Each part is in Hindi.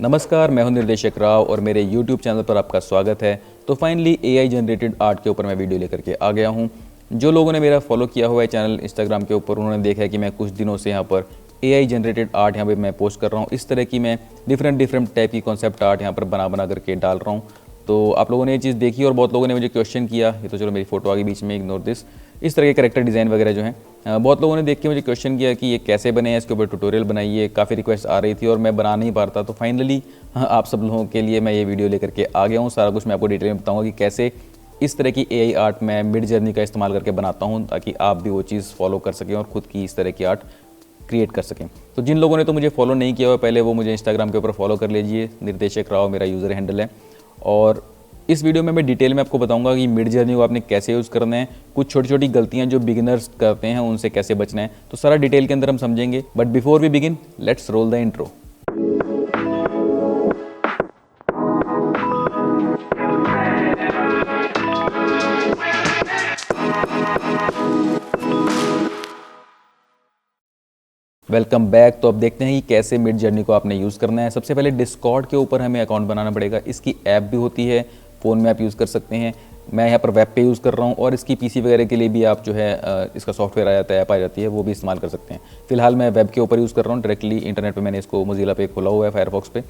नमस्कार, मैं हूं निर्देशक राव और मेरे YouTube चैनल पर आपका स्वागत है। तो फाइनली AI जनरेटेड आर्ट के ऊपर मैं वीडियो लेकर के आ गया हूं। जो लोगों ने मेरा फॉलो किया हुआ है चैनल इंस्टाग्राम के ऊपर, उन्होंने देखा है कि मैं कुछ दिनों से यहाँ पर AI जनरेटेड आर्ट यहाँ पे मैं पोस्ट कर रहा हूँ। इस तरह की मैं डिफरेंट टाइप की कॉन्सेप्ट आर्ट यहाँ पर बना करके डाल रहा हूँ। तो आप लोगों ने ये चीज़ देखी और बहुत लोगों ने मुझे क्वेश्चन किया, ये तो चलो मेरी फोटो आ गई बीच में, इग्नोर दिस। इस तरह के करेक्टर डिज़ाइन वगैरह जो हैं बहुत लोगों ने देख के मुझे क्वेश्चन किया कि ये कैसे बने हैं, इसके ऊपर ट्यूटोरियल बनाइए। काफ़ी रिक्वेस्ट आ रही थी और मैं बना नहीं पा रहा था, तो फाइनली आप सब लोगों के लिए मैं ये वीडियो लेकर के आ गया हूँ। सारा कुछ मैं आपको डिटेल में बताऊँगा कि कैसे इस तरह की AI आर्ट मैं मिड जर्नी का इस्तेमाल करके बनाता हूँ, ताकि आप भी वो चीज़ फॉलो कर सकें और ख़ुद की इस तरह की आर्ट क्रिएट कर सकें। तो जिन लोगों ने तो मुझे फॉलो नहीं किया हुआ पहले, वो मुझे इंस्टाग्राम के ऊपर फॉलो कर लीजिए। निर्देशक राव मेरा यूज़र हैंडल है। और इस वीडियो में मैं डिटेल में आपको बताऊंगा कि मिड जर्नी को आपने कैसे यूज़ करना है, कुछ छोटी छोटी गलतियां जो बिगिनर्स करते हैं उनसे कैसे बचना है, तो सारा डिटेल के अंदर हम समझेंगे। But before we begin, let's roll the intro. Welcome back. तो अब देखते हैं कि कैसे मिड जर्नी को आपने यूज़ करना है। सबसे पहले डिस्कॉर्ड के ऊपर हमें अकाउंट बनाना पड़ेगा। इसकी ऐप भी होती है, फ़ोन में आप यूज़ कर सकते हैं। मैं यहाँ पर वेब पे यूज़ कर रहा हूँ और इसकी PC वगैरह के लिए भी आप जो है इसका सॉफ्टवेयर आ जाता है, ऐप आ जाती है, वो भी इस्तेमाल कर सकते हैं। फिलहाल मैं वेब के ऊपर यूज़ कर रहा हूँ, डायरेक्टली इंटरनेट पर मैंने इसको मोज़िला पे खोला हुआ है, फायरफॉक्स पे।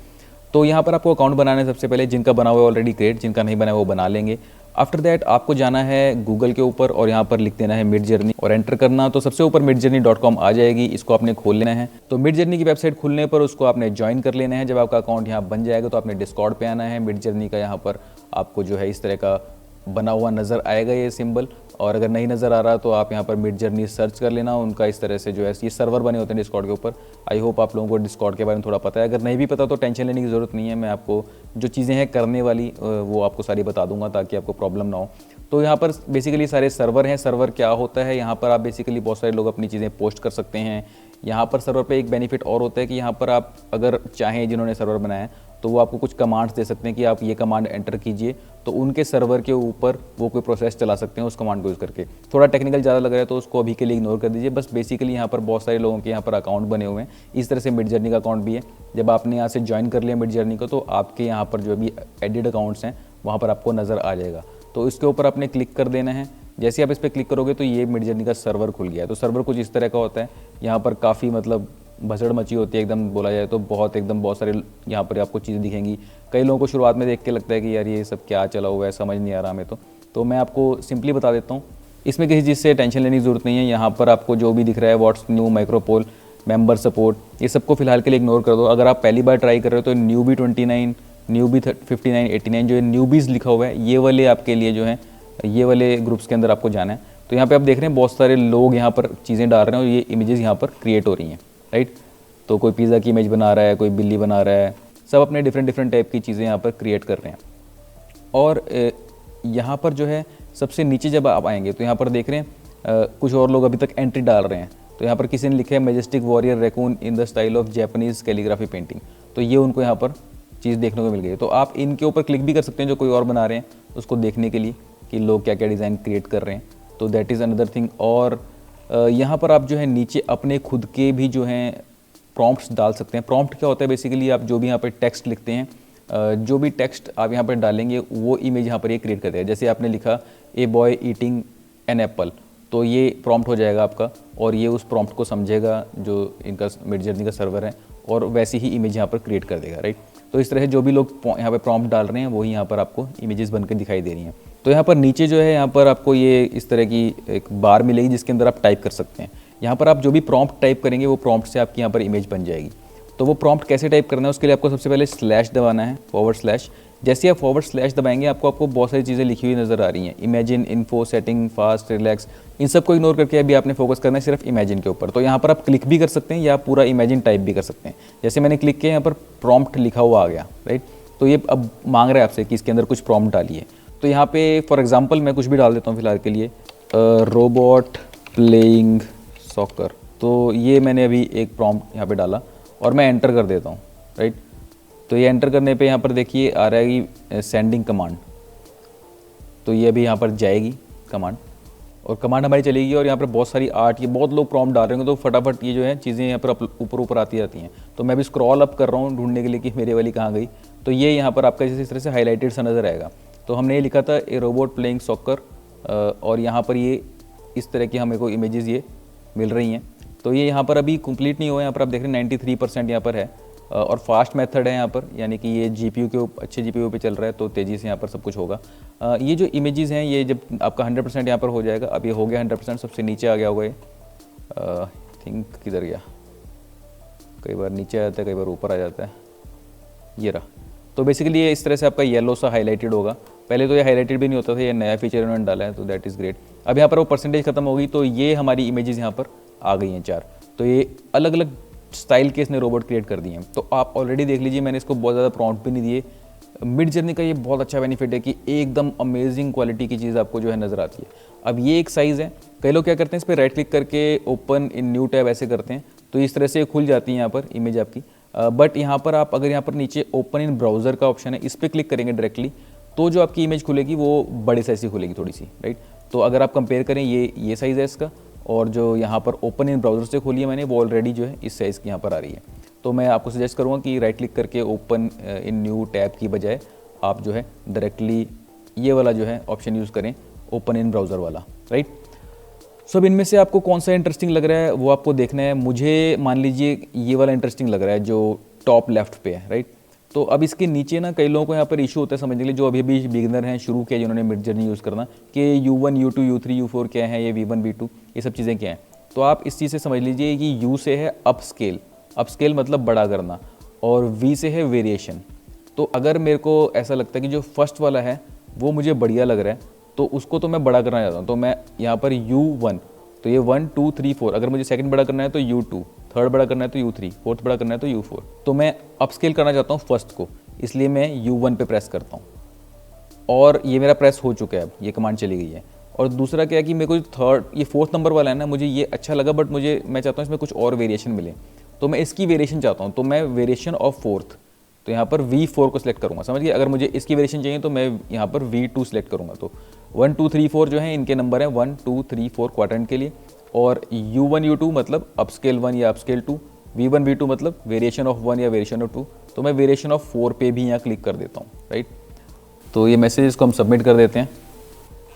तो यहाँ पर आपको अकाउंट बनाना है सबसे पहले। जिनका बना हुआ है ऑलरेडी ग्रेट, जिनका नहीं बना है वो बना लेंगे। आफ्टर दैट आपको जाना है गूगल के ऊपर और यहाँ पर लिख देना है मिड जर्नी और एंटर करना। तो सबसे ऊपर midjourney.com आ जाएगी, इसको आपने खोल लेना है। तो मिड जर्नी की वेबसाइट खुलने पर उसको आपने ज्वाइन कर लेना है। जब आपका अकाउंट यहाँ बन जाएगा तो आपने डिस्कॉर्ड पे आना है। मिड जर्नी का यहाँ पर आपको जो है इस तरह का बना हुआ नज़र आएगा ये सिंबल, और अगर नहीं नज़र आ रहा तो आप यहाँ पर मिड जर्नी सर्च कर लेना। उनका इस तरह से जो है ये सर्वर बने होते हैं डिस्कॉर्ड के ऊपर। आई होप आप लोगों को डिस्कॉर्ड के बारे में थोड़ा पता है। अगर नहीं भी पता तो टेंशन लेने की ज़रूरत नहीं है, मैं आपको जो चीज़ें हैं करने वाली वो आपको सारी बता दूंगा ताकि आपको प्रॉब्लम ना हो। तो यहाँ पर बेसिकली सारे सर्वर हैं। सर्वर क्या होता है, यहाँ पर आप बेसिकली बहुत सारे लोग अपनी चीज़ें पोस्ट कर सकते हैं। यहाँ पर सर्वर पे एक बेनिफिट और होता है कि यहाँ पर आप अगर चाहें, जिन्होंने सर्वर बनाया है, तो वो आपको कुछ कमांड्स दे सकते हैं कि आप ये कमांड एंटर कीजिए, तो उनके सर्वर के ऊपर वो कोई प्रोसेस चला सकते हैं उस कमांड को यूज़ करके। थोड़ा टेक्निकल ज़्यादा लग रहा है तो उसको अभी के लिए इग्नोर कर दीजिए। बस बेसिकली यहाँ पर बहुत सारे लोगों के यहाँ पर अकाउंट बने हुए हैं। इस तरह से मिड जर्नी का अकाउंट भी है। जब आपने यहाँ से ज्वाइन कर लिया मिड जर्नी को, तो आपके यहाँ पर जो भी एडिड अकाउंट्स हैं वहाँ पर आपको नज़र आ जाएगा। तो इसके ऊपर आपने क्लिक कर देना है। जैसे आप इस पर क्लिक करोगे तो ये मिड जर्नी का सर्वर खुल गया है। तो सर्वर कुछ इस तरह का होता है। यहाँ पर काफ़ी मतलब भसड़ मची होती है एकदम, बोला जाए तो बहुत सारे यहाँ पर आपको चीज़ें दिखेंगी। कई लोगों को शुरुआत में देख के लगता है कि यार ये सब क्या चला हुआ है, समझ नहीं आ रहा हमें। तो मैं आपको सिंपली बता देता हूँ, इसमें किसी चीज़ से टेंशन लेने की ज़रूरत नहीं है। यहाँ पर आपको जो भी दिख रहा है, व्हाट्स न्यू, माइक्रोपोल, मेंबर सपोर्ट, ये सबको फिलहाल के लिए इग्नोर कर दो। अगर आप पहली बार ट्राई कर रहे हो तो न्यूबी 29, न्यूबी 59, 89 जो है न्यूबीज़ लिखा हुआ है, ये वाले आपके लिए जो है, ये वाले ग्रुप्स के अंदर आपको जाना है। तो यहाँ पे आप देख रहे हैं बहुत सारे लोग यहाँ पर चीज़ें डाल रहे हैं और ये इमेजेस यहाँ पर क्रिएट हो रही हैं, राइट। तो कोई पिज़्ज़ा की इमेज बना रहा है, कोई बिल्ली बना रहा है, सब अपने डिफरेंट टाइप की चीज़ें यहाँ पर क्रिएट कर रहे हैं। और यहाँ पर जो है सबसे नीचे जब आप आएंगे तो यहाँ पर देख रहे हैं कुछ और लोग अभी तक एंट्री डाल रहे हैं। तो यहाँ पर किसी ने लिखा है majestic warrior raccoon in the style of Japanese calligraphy painting. तो ये उनको यहाँ पर चीज़ देखने को मिल गई है। तो आप इनके ऊपर क्लिक भी कर सकते हैं जो कोई और बना रहे हैं, उसको देखने के लिए कि लोग क्या क्या डिज़ाइन क्रिएट कर रहे हैं। तो दैट इज़ अनदर थिंग। और यहाँ पर आप जो है नीचे अपने खुद के भी जो हैं प्रॉम्प्ट्स डाल सकते हैं। प्रॉम्प्ट क्या होता है, बेसिकली आप जो भी यहाँ पर टेक्स्ट लिखते हैं, जो भी टेक्स्ट आप यहाँ पर डालेंगे वो इमेज यहाँ पर ये क्रिएट कर देगा। जैसे आपने लिखा a boy eating an apple, तो ये प्रॉम्प्ट हो जाएगा आपका और ये उस प्रॉम्प्ट को समझेगा जो इनका मिड जर्नी का सर्वर है और वैसी ही इमेज यहाँ पर क्रिएट कर देगा, राइट। तो इस तरह जो भी लोग यहाँ पे प्रॉम्प्ट डाल रहे हैं वही यहाँ पर आपको इमेजेस बनकर दिखाई दे रही हैं। तो यहाँ पर नीचे जो है यहाँ पर आपको ये इस तरह की एक बार मिलेगी जिसके अंदर आप टाइप कर सकते हैं। यहाँ पर आप जो भी प्रॉम्प्ट टाइप करेंगे वो प्रॉम्प्ट से आपकी यहाँ पर इमेज बन जाएगी। तो वो प्रॉम्प्ट कैसे टाइप करना है, उसके लिए आपको सबसे पहले स्लैश दबाना है, /। जैसे आप // दबाएंगे आपको बहुत सारी चीज़ें लिखी हुई नज़र आ रही हैं। Imagine, info, setting, fast, relax, इन सबको इग्नोर करके अभी आपने फोकस करना है सिर्फ इमेजिन के ऊपर। तो यहाँ पर आप क्लिक भी कर सकते हैं या पूरा इमेजिन टाइप भी कर सकते हैं। जैसे मैंने क्लिक किया, यहाँ पर प्रॉम्प्ट लिखा हुआ आ गया, राइट। तो ये अब मांग रहा है आपसे कि इसके अंदर कुछ प्रॉम्प्ट डालिए। तो यहाँ पे फॉर एग्जांपल मैं कुछ भी डाल देता हूँ फिलहाल के लिए, रोबोट प्लेइंग सॉकर। तो ये मैंने अभी एक प्रॉम्प्ट यहाँ पे डाला और मैं एंटर कर देता हूँ, राइट। तो ये एंटर करने पे यहाँ पर देखिए आ रहा है कि सेंडिंग कमांड। तो ये अभी यहाँ पर जाएगी कमांड। और कमांड हमारी चलेगी और यहाँ पर बहुत सारी आर्ट, ये बहुत लोग प्रॉम्प्ट डाल रहे होंगे तो फटाफट ये जो है चीज़ें यहाँ पर ऊपर ऊपर आती जाती हैं। तो मैं भी स्क्रॉल अप कर रहा हूँ ढूंढने के लिए कि मेरे वाली कहाँ गई। तो ये यहाँ पर आपका जैसे इस तरह से हाईलाइटेड सा नज़र आएगा। तो हमने ये लिखा था ए रोबोट प्लेइंग सॉकर, और यहाँ पर ये इस तरह की हमें को इमेजेस ये मिल रही हैं। तो ये यहाँ पर अभी कंप्लीट नहीं हुआ है, यहाँ पर आप देख रहे हैं 93% यहाँ पर है, और फास्ट मेथड है यहाँ पर, यानी कि ये जीपीयू के अच्छे जीपीयू पे चल रहा है तो तेज़ी से यहाँ पर सब कुछ होगा। ये जो इमेजेस हैं ये जब आपका 100% यहाँ पर हो जाएगा, अब ये हो गया 100%, सबसे नीचे आ गया होगा ये, थिंक किधर गया, कई बार नीचे आ जाता है कई बार ऊपर आ जाता है, ये रहा। तो बेसिकली ये इस तरह से आपका येलो सा हाईलाइटेड होगा। पहले तो ये हाईलाइटेड भी नहीं होता था, ये नया फीचर इन्होंने डाला है तो दैट इज़ ग्रेट। अब यहाँ पर वो परसेंटेज खत्म हो गई तो ये हमारी इमेजेस यहाँ पर आ गई हैं 4। तो ये अलग अलग स्टाइल के इसने रोबोट क्रिएट कर दिए हैं। तो आप ऑलरेडी देख लीजिए, मैंने इसको बहुत ज़्यादा प्रॉम्प्ट भी नहीं दिए। मिड जर्नी का ये बहुत अच्छा बेनिफिट है कि एकदम अमेजिंग क्वालिटी की चीज़ आपको जो है नज़र आती है। अब ये एक साइज़ है, कई लोग क्या करते हैं इस पर राइट क्लिक करके ओपन इन न्यू टैब ऐसे करते हैं तो इस तरह से खुल जाती है यहाँ पर इमेज आपकी। बट यहाँ पर आप अगर यहाँ पर नीचे ओपन इन ब्राउज़र का ऑप्शन है, इस पर क्लिक करेंगे डायरेक्टली तो जो आपकी इमेज खुलेगी वो बड़े साइज़ की खुलेगी थोड़ी सी, राइट। तो अगर आप कंपेयर करें ये साइज़ है इसका, और जो यहाँ पर ओपन इन ब्राउज़र से खोली है मैंने वो ऑलरेडी जो है इस साइज़ की यहाँ पर आ रही है। तो मैं आपको सजेस्ट करूँगा कि राइट क्लिक करके ओपन इन न्यू टैब की बजाय आप जो है डायरेक्टली ये वाला जो है ऑप्शन यूज़ करें, ओपन इन ब्राउज़र वाला, राइट। सो अब इनमें से आपको कौन सा इंटरेस्टिंग लग रहा है वो आपको देखना है। मुझे मान लीजिए ये वाला इंटरेस्टिंग लग रहा है जो टॉप लेफ्ट पे है, राइट। तो अब इसके नीचे ना कई लोगों को यहाँ पर इशू होता है समझने के लिए, जो अभी भी बिगिनर हैं, शुरू किया जिन्होंने मिड जर्नी यूज़ करना, कि U1 U2 U3 U4 क्या है, ये V1 V2 ये सब चीज़ें क्या हैं। तो आप इस चीज़ से समझ लीजिए कि U से है अप स्केल मतलब बड़ा करना, और V से है वेरिएशन। तो अगर मेरे को ऐसा लगता है कि जो फर्स्ट वाला है वो मुझे बढ़िया लग रहा है तो उसको तो मैं बड़ा करना चाहता हूँ, तो मैं यहाँ पर U1, तो ये 1 2 3 4, अगर मुझे सेकंड बड़ा करना है तो U2, थर्ड बड़ा करना है तो U3, फोर्थ बड़ा करना है तो U4। तो मैं अपस्केल करना चाहता हूँ फर्स्ट को, इसलिए मैं U1 पे प्रेस करता हूँ, और ये मेरा प्रेस हो चुका है, अब ये कमांड चली गई है। और दूसरा क्या है कि मेरे को ये फोर्थ नंबर वाला है ना, मुझे ये अच्छा लगा, बट मैं चाहता हूँ इसमें कुछ और वेरिएशन मिले, तो मैं इसकी वेरिएशन चाहता हूँ। तो मैं वेरिएशन ऑफ फोर्थ, तो यहाँ पर V4 को सिलेक्ट करूँगा, समझ गए। अगर मुझे इसकी वेरिएशन चाहिए तो मैं यहाँ पर V2 सिलेक्ट करूँगा। तो 1 2 3 4 जो है इनके नंबर हैं 1 2 3 4 क्वाड्रेंट के लिए, और U1 U2 मतलब अपस्केल 1 या अपस्केल 2, V1 V2 मतलब वेरिएशन ऑफ 1 या वेरिएशन ऑफ 2। तो मैं वेरिएशन ऑफ 4 पे भी यहाँ क्लिक कर देता हूँ, राइट। तो ये मैसेजेस को हम सबमिट कर देते हैं,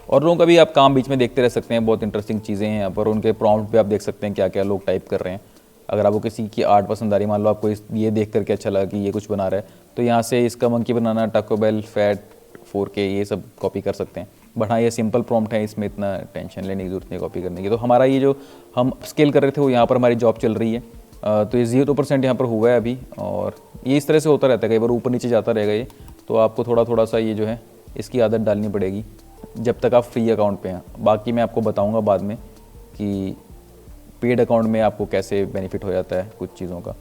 और लोगों का भी आप काम बीच में देखते रह सकते हैं, बहुत इंटरेस्टिंग चीज़ें हैं यहाँ पर। उनके प्रॉम्प्ट पे आप देख सकते हैं क्या क्या लोग टाइप कर रहे हैं। अगर आपको किसी की आर्ट पसंद आ रही, मान लो आपको ये देख करके अच्छा लगा कि ये कुछ बना रहा है, तो यहाँ से इसका मंकी बनाना, टाको बेल, फैट 4K ये सब कॉपी कर सकते हैं। बट हाँ, ये सिंपल प्रॉम्प्ट है, इसमें इतना टेंशन लेने की जरूरत नहीं कॉपी करने की। तो हमारा ये जो हम स्केल कर रहे थे वो यहाँ पर हमारी जॉब चल रही है। तो ये 0% यहाँ पर हुआ है अभी, और ये इस तरह से होता रहता है, कई बार ऊपर नीचे जाता रहेगा ये। तो आपको थोड़ा थोड़ा सा ये जो है इसकी आदत डालनी पड़ेगी जब तक आप फ्री अकाउंट पे हैं। बाकी मैं आपको बताऊँगा बाद में कि पेड अकाउंट में आपको कैसे बेनिफिट हो जाता है कुछ चीज़ों का।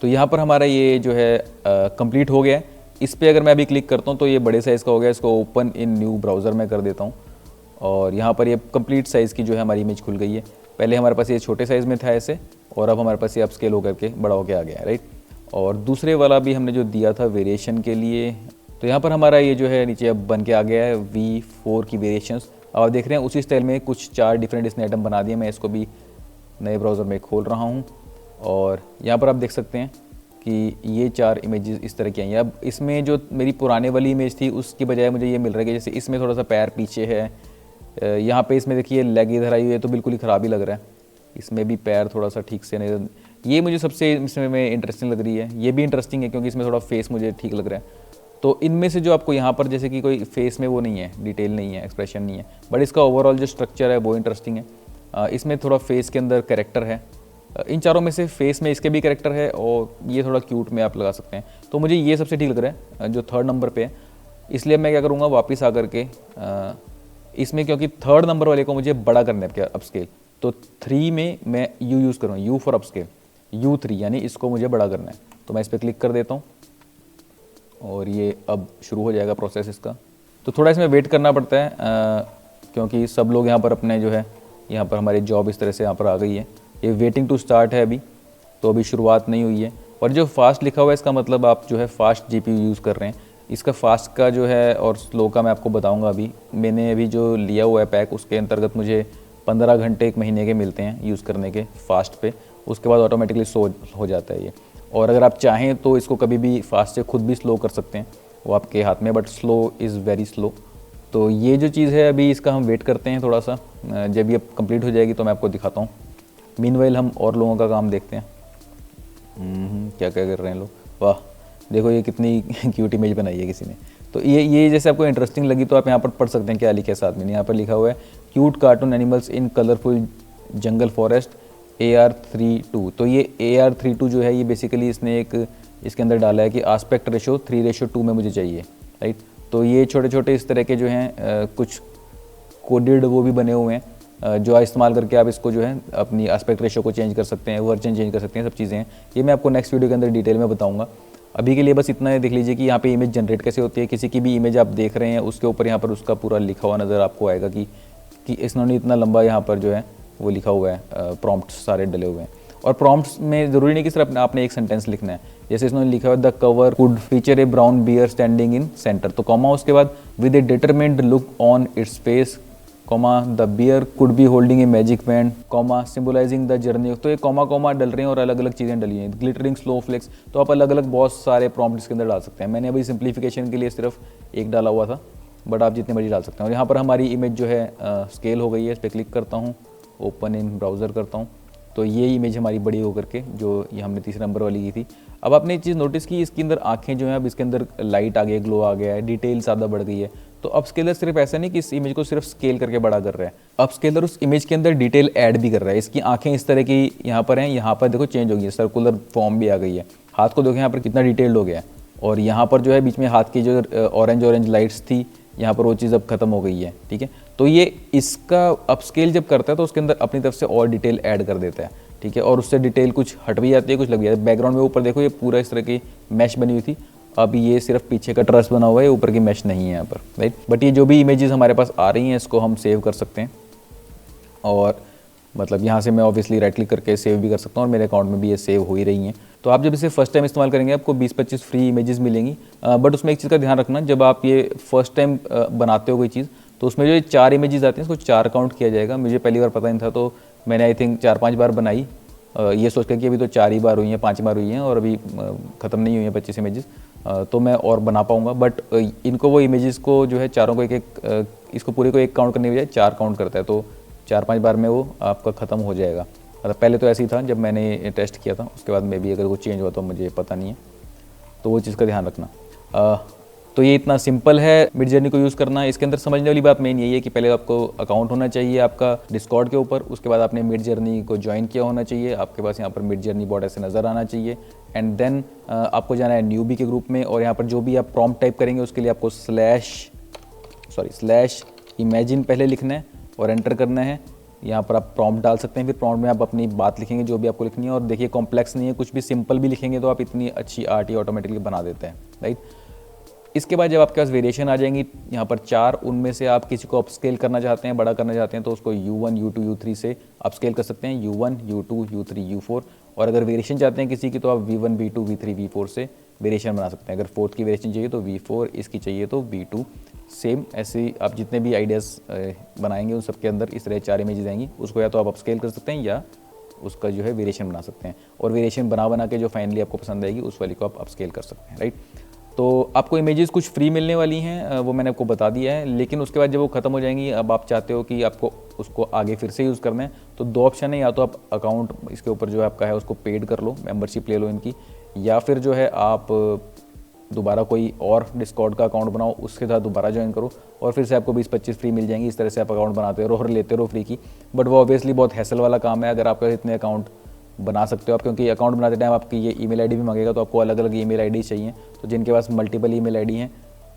तो यहाँ पर हमारा ये जो है कंप्लीट हो गया है। इस पर अगर मैं अभी क्लिक करता हूँ तो ये बड़े साइज़ का हो गया, इसको ओपन इन न्यू ब्राउज़र में कर देता हूँ, और यहाँ पर ये कंप्लीट साइज़ की जो है हमारी इमेज खुल गई है। पहले हमारे पास ये छोटे साइज़ में था ऐसे, और अब हमारे पास ये अपस्केल होकर के बड़ा हो के आ गया है, राइट। और दूसरे वाला भी हमने जो दिया था वेरिएशन के लिए, तो यहाँ पर हमारा ये जो है नीचे अब बन के आ गया है V4 की वेरिएशंस। अब आप देख रहे हैं उसी स्टाइल में कुछ 4 डिफरेंट इसने आइटम बना दिए। मैं इसको भी नए ब्राउज़र में खोल रहा हूँ, और यहाँ पर आप देख सकते हैं कि ये 4 इमेजेस इस तरह की आई हैं। अब इसमें जो मेरी पुराने वाली इमेज थी उसकी बजाय मुझे ये मिल रहा है कि जैसे इसमें थोड़ा सा पैर पीछे है, यहाँ पे इसमें देखिए लेग इधर आई हुई है, तो बिल्कुल ही ख़राब ही लग रहा है। इसमें भी पैर थोड़ा सा ठीक से नहीं, ये मुझे सबसे इसमें इंटरेस्टिंग लग रही है। ये भी इंटरेस्टिंग है क्योंकि इसमें थोड़ा फेस मुझे ठीक लग रहा है। तो इनमें से जो आपको यहाँ पर जैसे कि कोई फेस में वो नहीं है, डिटेल नहीं है, एक्सप्रेशन नहीं है, बट इसका ओवरऑल जो स्ट्रक्चर है वो इंटरेस्टिंग है। इसमें थोड़ा फेस के अंदर कैरेक्टर है। इन चारों में से फेस में इसके भी कैरेक्टर है, और ये थोड़ा क्यूट में आप लगा सकते हैं। तो मुझे ये सबसे ठीक लग रहा है जो 3rd नंबर पे है। इसलिए मैं क्या करूँगा, वापस आकर के इसमें, क्योंकि 3rd नंबर वाले को मुझे बड़ा करना है अपस्केल, तो 3 में मैं U यूज़ करूँगा, U फॉर अपस्केल, U3 यानी इसको मुझे बड़ा करना है। तो मैं इस पर क्लिक कर देता हूँ, और ये अब शुरू हो जाएगा प्रोसेस इसका। तो थोड़ा इसमें वेट करना पड़ता है क्योंकि सब लोग यहाँ पर अपने जो है, यहाँ पर हमारी जॉब इस तरह से यहाँ पर आ गई है। ये वेटिंग टू स्टार्ट है अभी, तो अभी शुरुआत नहीं हुई है। और जो फास्ट लिखा हुआ है इसका मतलब आप जो है फास्ट GPU यूज़ कर रहे हैं। इसका फास्ट का जो है और स्लो का मैं आपको बताऊंगा। अभी मैंने अभी जो लिया हुआ है पैक, उसके अंतर्गत मुझे 15 घंटे 1 महीने के मिलते हैं यूज़ करने के फास्ट पे। उसके बाद ऑटोमेटिकली स्लो हो जाता है ये। और अगर आप चाहें तो इसको कभी भी फास्ट से खुद भी स्लो कर सकते हैं, वो आपके हाथ में, but slow is very slow. तो ये जो चीज़ है अभी इसका हम वेट करते हैं थोड़ा सा, जब ये कंप्लीट हो जाएगी तो मैं आपको दिखाता हूँ। मीनवाइल हम और लोगों का काम देखते हैं। क्या क्या कर रहे हैं लोग, वाह देखो ये कितनी क्यूट इमेज बनाई है किसी ने। तो ये जैसे आपको इंटरेस्टिंग लगी तो आप यहाँ पर पढ़ सकते हैं क्या लिखा है साथ में। यहाँ पर लिखा हुआ है cute cartoon animals in colourful jungle forest AR32। तो ये AR32 जो है ये बेसिकली इसने एक इसके अंदर डाला है कि आस्पेक्ट रेशो 3:2 में मुझे चाहिए, राइट। तो ये छोटे छोटे इस तरह के जो हैं कुछ कोडेड वो भी बने हुए हैं जो इस्तेमाल करके आप इसको जो है अपनी आस्पेक्ट रेशो को चेंज कर सकते हैं, वर्जन चेंज कर सकते हैं, सब चीज़ें हैं। ये मैं आपको नेक्स्ट वीडियो के अंदर डिटेल में बताऊंगा। अभी के लिए बस इतना है, देख लीजिए कि यहाँ पे इमेज जनरेट कैसे होती है। किसी की भी इमेज आप देख रहे हैं उसके ऊपर यहाँ पर उसका पूरा लिखा हुआ नज़र आपको आएगा कि इन्होंने इतना लंबा यहाँ पर जो है वो लिखा हुआ है, प्रॉम्प्ट्स सारे डले हुए हैं। और प्रॉम्प्ट्स में ज़रूरी नहीं कि सिर्फ आपने एक सेंटेंस लिखना है। जैसे इसमें लिखा हुआ the cover could feature a brown bear standing in centre, तो कॉमा उसके बाद with a determined look on its face, comma the bear could be holding a magic band, comma symbolising the journey. तो ये कॉमा डल रहे हैं और अलग अलग चीज़ें डली हैं, ग्लिटरिंग स्लो फ्लेक्स। तो आप अलग अलग बहुत सारे प्रॉम्प्ट इसके अंदर डाल सकते हैं। मैंने अभी सिंप्लीफिकेशन के लिए सिर्फ एक डाला हुआ था, बट आप जितने मर्जी डाल सकते हैं। और यहाँ पर हमारी इमेज जो है स्केल हो गई है। इस पर क्लिक करता हूँ, ओपन इन ब्राउज़र करता हूँ, तो ये इमेज हमारी बड़ी होकर के जो ये हमने तीसरे नंबर वाली की थी। अब आपने एक चीज़ नोटिस की, इसके अंदर आंखें जो हैं अब इसके अंदर लाइट आ गई है, ग्लो आ गया है, डिटेल ज़्यादा बढ़ गई है। तो अब स्केलर सिर्फ ऐसा नहीं कि इस इमेज को सिर्फ स्केल करके बड़ा कर रहा है, अब स्केलर उस इमेज के अंदर डिटेल ऐड भी कर रहा है। इसकी आंखें इस तरह की यहाँ पर हैं, यहाँ पर देखो चेंज हो गई है, सर्कुलर फॉर्म भी आ गई है। हाथ को देखो यहाँ पर कितना डिटेल्ड हो गया है। और यहाँ पर जो है बीच में हाथ की जो ऑरेंज लाइट्स थी, यहाँ पर वो चीज़ अब खत्म हो गई है, ठीक है। तो ये इसका अपस्केल जब करता है तो उसके अंदर अपनी तरफ से और डिटेल ऐड कर देता है, ठीक है। और उससे डिटेल कुछ हट भी जाती है, कुछ लग भी जाती है। बैकग्राउंड में ऊपर देखो ये पूरा इस तरह की मैश बनी हुई थी, अब ये सिर्फ पीछे का ट्रस बना हुआ है, ऊपर की मैश नहीं है यहाँ पर, राइट। बट ये जो भी इमेजेस हमारे पास आ रही हैं इसको हम सेव कर सकते हैं। और मतलब यहाँ से मैं ऑब्वियसली राइट क्लिक करके सेव भी कर सकता हूँ और मेरे अकाउंट में भी ये सेव हो ही रही हैं। तो आप जब इसे फर्स्ट टाइम इस्तेमाल करेंगे आपको 20-25 फ्री इमेजेस मिलेंगी, बट उसमें एक चीज़ का ध्यान रखना, जब आप ये फर्स्ट टाइम बनाते हो कोई चीज़ तो उसमें जो ये 4 इमेजेस आती हैं उसको 4 काउंट किया जाएगा। मुझे पहली बार पता नहीं था, तो मैंने आई थिंक 4-5 बार बनाई, ये सोच कर कि अभी तो 4 ही बार हुई हैं, 5 बार हुई हैं और अभी ख़त्म नहीं हुई हैं 25 इमेजेस, तो मैं और बना पाऊँगा। बट इनको वो इमेजेस को जो है चारों को एक इसको पूरे को एक काउंट करने के बजाय 4 काउंट करता है, तो 4-5 बार में वो आपका ख़त्म हो जाएगा। मतलब पहले तो ऐसे ही था जब मैंने टेस्ट किया था, उसके बाद में भी अगर कुछ चेंज हुआ तो मुझे पता नहीं है, तो वो चीज़ का ध्यान रखना। तो ये इतना सिंपल है मिडजर्नी को यूज़ करना। इसके अंदर समझने वाली बात मेन यही है कि पहले आपको अकाउंट होना चाहिए आपका डिस्कॉर्ड के ऊपर, उसके बाद आपने मिडजर्नी को ज्वाइन किया होना चाहिए, आपके पास यहाँ पर मिडजर्नी बॉट ऐसे नज़र आना चाहिए, एंड देन आपको जाना है न्यूबी के ग्रुप में। और यहाँ पर जो भी आप प्रॉम्प्ट टाइप करेंगे उसके लिए आपको स्लैश इमेजिन पहले लिखना है और एंटर करना है। यहाँ पर आप प्रॉम्प्ट डाल सकते हैं, फिर प्रॉम्प्ट में आप अपनी बात लिखेंगे जो भी आपको लिखनी है। और देखिए कॉम्प्लेक्स नहीं है, कुछ भी सिंपल भी लिखेंगे तो आप इतनी अच्छी आर्ट ही ऑटोमेटिकली बना देते हैं, राइट। इसके बाद जब आपके पास वेरिएशन आ जाएंगी यहाँ पर 4, उनमें से आप किसी को अपस्केल करना चाहते हैं, बड़ा करना चाहते हैं, तो उसको U1, U2, U3 से अपस्केल कर सकते हैं, U1, U2, U3, U4। और अगर वेरिएशन चाहते हैं किसी की तो आप V1, V2, V3, V4 से वेरिएशन बना सकते हैं। अगर 4th की वेरिएशन चाहिए तो V4, इसकी चाहिए तो V2। सेम ऐसे ही आप जितने भी आइडियाज़ बनाएंगे उन सब के अंदर इस तरह 4 इमेजेस आएंगी, उसको या तो आप अपस्केल कर सकते हैं या उसका जो है वेरिएशन बना सकते हैं। और वेरिएशन बना के जो फाइनली आपको पसंद आएगी उस वाली को आप अपस्केल कर सकते हैं, राइट। तो आपको इमेजेस कुछ फ्री मिलने वाली हैं, वो मैंने आपको बता दिया है, लेकिन उसके बाद जब वो ख़त्म हो जाएंगी, अब आप चाहते हो कि आपको उसको आगे फिर से यूज़ करना है, तो 2 ऑप्शन है, या तो आप अकाउंट इसके ऊपर जो आपका है उसको पेड कर लो, मेंबरशिप ले लो इनकी, या फिर जो है आप दोबारा कोई और डिस्कॉर्ड का अकाउंट बनाओ, उसके साथ दोबारा ज्वाइन करो और फिर से आपको 20-25 फ्री मिल जाएंगी। इस तरह से आप अकाउंट बनाते रहो और लेते रहो फ्री की। बट वो ऑब्वियसली बहुत हैसल वाला काम है। अगर आपके पास इतने अकाउंट बना सकते हो आप, क्योंकि अकाउंट बनाते टाइम आपकी ये ईमेल आईडी भी मांगेगा, तो आपको अलग अलग ईमेल आईडी चाहिए। तो जिनके पास मल्टीपल ईमेल आईडी हैं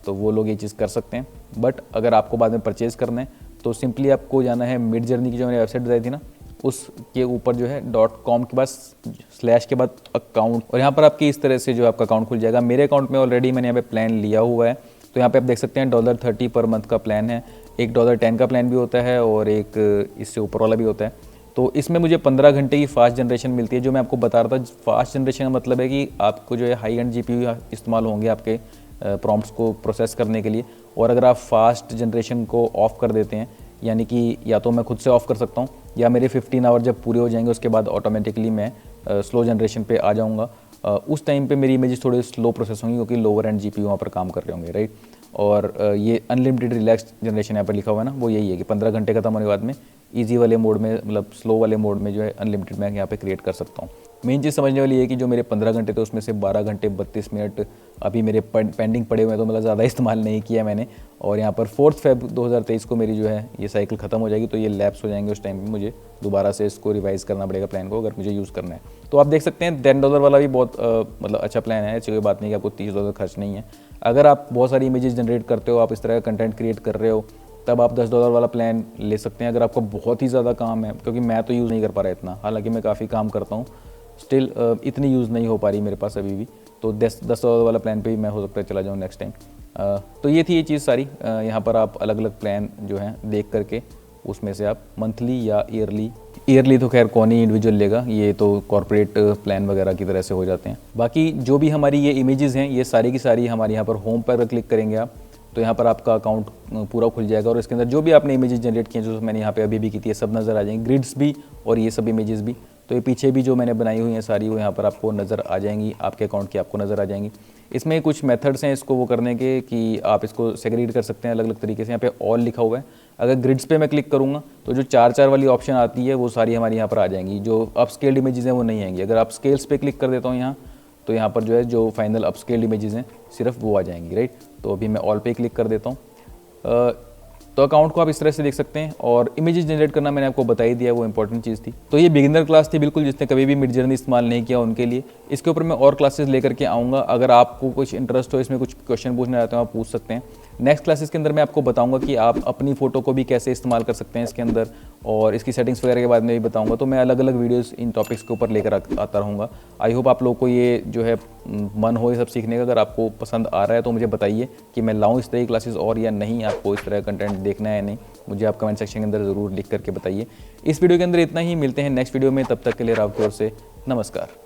तो वो लोग ये चीज़ कर सकते हैं। बट अगर आपको बाद में परचेज़ करना है तो सिंपली आपको जाना है मिडजर्नी की जो मैंने वेबसाइट बताई थी ना, उसके ऊपर जो है .com के बाद स्लैश के बाद अकाउंट, और यहाँ पर आपकी इस तरह से जो आपका अकाउंट खुल जाएगा। मेरे अकाउंट में ऑलरेडी मैंने यहाँ पे प्लान लिया हुआ है, तो यहाँ पे आप देख सकते हैं $30 पर मंथ का प्लान है, एक $10 का प्लान भी होता है और एक इससे ऊपर वाला भी होता है। तो इसमें मुझे 15 घंटे की फास्ट जनरेशन मिलती है। जो मैं आपको बता रहा था, फास्ट जनरेशन का मतलब है कि आपको जो है हाई एंड GPU इस्तेमाल होंगे आपके प्रॉम्प्ट्स को प्रोसेस करने के लिए। और अगर आप फास्ट जनरेशन को ऑफ़ कर देते हैं, यानी कि या तो मैं खुद से ऑफ़ कर सकता हूँ या मेरे 15 आवर जब पूरे हो जाएंगे उसके बाद ऑटोमेटिकली मैं स्लो जनरेशन पे आ जाऊँगा। उस टाइम पे मेरी इमेजेस थोड़े स्लो प्रोसेस होंगी क्योंकि लोअर एंड जीपीयू वहाँ पर काम कर रहे होंगे, राइट। और ये अनलिमिटेड रिलैक्स जनरेशन यहाँ पर लिखा हुआ है ना, वो यही है कि 15 घंटे खत्म होने के बाद में ईजी वाले मोड में, मतलब स्लो वाले मोड में जो है अनलिमिटेड मैं यहाँ पे क्रिएट कर सकता हूँ। मेन चीज़ समझने वाली है कि जो मेरे 15 घंटे थे उसमें से 12 घंटे 32 मिनट अभी मेरे पेंडिंग पड़े हुए हैं, तो मतलब ज़्यादा इस्तेमाल नहीं किया मैंने। और यहाँ पर 4 फेब 2023 को मेरी जो है ये साइकिल ख़त्म हो जाएगी, तो ये लैप्स हो जाएंगे। उस टाइम पे मुझे दोबारा से इसको रिवाइज़ करना पड़ेगा प्लान को, अगर मुझे यूज़ करना है। तो आप देख सकते हैं $10 वाला भी बहुत मतलब अच्छा प्लान है। ऐसी कोई बात नहीं कि आपको $30 खर्च नहीं है। अगर आप बहुत सारी इमेजेस जनरेट करते हो, आप इस तरह का कंटेंट क्रिएट कर रहे हो, तब आप $10 वाला प्लान ले सकते हैं। अगर आपको बहुत ही ज़्यादा काम है, क्योंकि मैं तो यूज़ नहीं कर पा रहा इतना, हालांकि मैं काफ़ी काम करता हूँ, स्टिल इतनी यूज़ नहीं हो पा रही मेरे पास अभी भी, तो $10 वाला प्लान पे भी मैं हो सकता है चला जाऊँ नेक्स्ट टाइम। तो ये थी ये चीज़ सारी। यहाँ पर आप अलग अलग प्लान जो हैं देख करके उसमें से आप मंथली या ईयरली तो खैर कौन ही इंडिविजुअल लेगा, ये तो कॉर्पोरेट प्लान वगैरह की तरह से हो जाते हैं। बाकी जो भी हमारी ये इमेजेस हैं, ये सारी की सारी हमारे यहाँ पर होम पर क्लिक करेंगे आप, तो यहाँ पर आपका अकाउंट पूरा खुल जाएगा और इसके अंदर जो भी आपने इमेजेस जनरेट किए हैं, जो मैंने यहाँ पे अभी भी की थी, ये सब नज़र आ जाएंगी, ग्रिड्स भी और ये सब इमेजेस भी। तो ये पीछे भी जो मैंने बनाई हुई हैं सारी, वो यहाँ पर आपको नज़र आ जाएंगी, आपके अकाउंट की आपको नज़र आ जाएंगी। इसमें कुछ मेथड्स हैं इसको वो करने के कि आप इसको सेग्रीगेट कर सकते हैं अलग अलग तरीके से। यहाँ पे ऑल लिखा हुआ है, अगर ग्रिड्स पे मैं क्लिक करूँगा तो जो 4 वाली ऑप्शन आती है वो सारी हमारी यहाँ पर आ जाएंगी। जो अपस्केल्ड इमेजेस हैं वो नहीं आएंगी। अगर आप स्केल्स पे क्लिक कर देता हूँ यहाँ, तो यहाँ पर जो है जो फाइनल अपस्केल्ड इमेजेस हैं सिर्फ वो आ जाएंगी, राइट। तो अभी मैं ऑल पे क्लिक कर देता हूँ। तो अकाउंट को आप इस तरह से देख सकते हैं। और इमेजेस जनरेट करना मैंने आपको बता ही दिया, वो इंपॉर्टेंट चीज़ थी। तो ये बिगिनर क्लास थी बिल्कुल, जिसने कभी भी मिडजर्नी इस्तेमाल नहीं किया उनके लिए। इसके ऊपर मैं और क्लासेस लेकर के आऊँगा। अगर आपको कुछ इंटरेस्ट हो, इसमें कुछ क्वेश्चन पूछना चाहते हो आप पूछ सकते हैं। नेक्स्ट क्लासेस के अंदर मैं आपको बताऊंगा कि आप अपनी फ़ोटो को भी कैसे इस्तेमाल कर सकते हैं इसके अंदर, और इसकी सेटिंग्स वगैरह के बारे में भी बताऊंगा। तो मैं अलग अलग वीडियोस इन टॉपिक्स के ऊपर लेकर आता रहूँगा। आई होप आप लोग को ये जो है मन हो ये सब सीखने का। अगर आपको पसंद आ रहा है तो मुझे बताइए कि मैं लाऊँ इस तरह की क्लासेस और या नहीं, आपको इस तरह का कंटेंट देखना है या नहीं, मुझे आप कमेंट सेक्शन के अंदर ज़रूर लिख करके बताइए। इस वीडियो के अंदर इतना ही, मिलते हैं नेक्स्ट वीडियो में। तब तक के लिए राव की ओर से नमस्कार।